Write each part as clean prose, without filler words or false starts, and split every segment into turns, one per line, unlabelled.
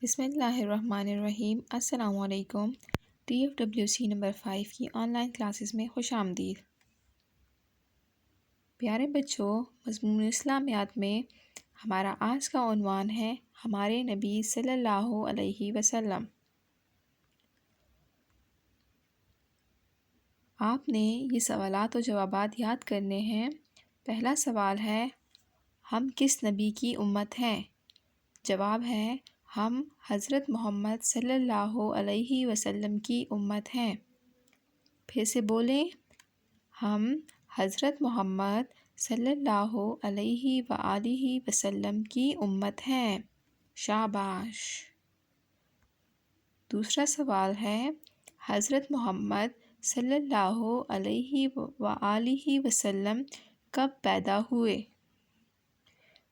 بسم اللہ الرحمن الرحیم۔ السلام علیکم۔ TFWC نمبر 5 کی آن لائن کلاسز میں خوش آمدید۔ پیارے بچوں، مضمون اسلامیات میں ہمارا آج کا عنوان ہے ہمارے نبی صلی اللہ علیہ وسلم۔ آپ نے یہ سوالات و جوابات یاد کرنے ہیں۔ پہلا سوال ہے، ہم کس نبی کی امت ہیں؟ جواب ہے، ہم حضرت محمد صلی اللہ علیہ وسلم کی امت ہیں۔ پھر سے بولیں، ہم حضرت محمد صلی اللہ علیہ وآلہ وسلم کی امت ہیں۔ شاباش۔ دوسرا سوال ہے، حضرت محمد صلی اللہ علیہ وآلہ وسلم کب پیدا ہوئے؟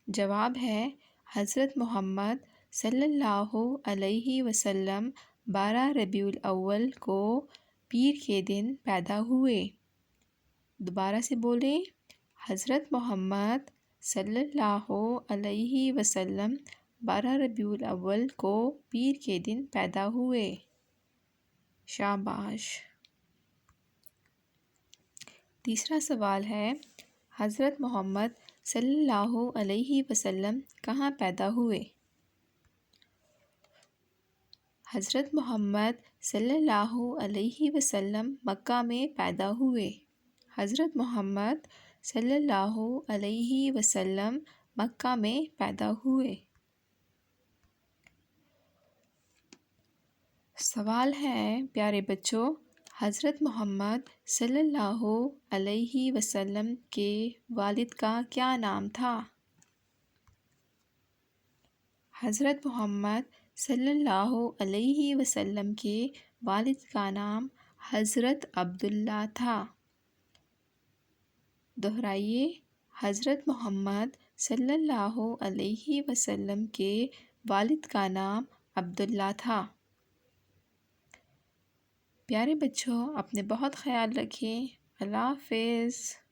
جواب ہے، حضرت محمد صلی اللہ علیہ وسلم 12 ربیع الاول کو پیر کے دن پیدا ہوئے۔ دوبارہ سے بولیں، حضرت محمد صلی اللہ علیہ وسلم 12 ربیع الاول کو پیر کے دن پیدا ہوئے۔ شاباش۔ تیسرا سوال ہے، حضرت محمد صلی اللہ علیہ وسلم کہاں پیدا ہوئے؟ حضرت محمد صلی اللہ علیہ وسلم مکہ میں پیدا ہوئے۔ حضرت محمد صلی اللہ علیہ وسلم مکہ میں پیدا ہوئے۔ سوال ہے پیارے بچوں، حضرت محمد صلی اللہ علیہ وسلم کے والد کا کیا نام تھا؟ حضرت محمد صلی اللہ علیہ وسلم کے والد کا نام حضرت عبداللہ تھا۔ دہرائیے، حضرت محمد صلی اللہ علیہ وسلم کے والد کا نام عبداللہ تھا۔ پیارے بچوں، اپنے بہت خیال رکھیں۔ اللہ حافظ۔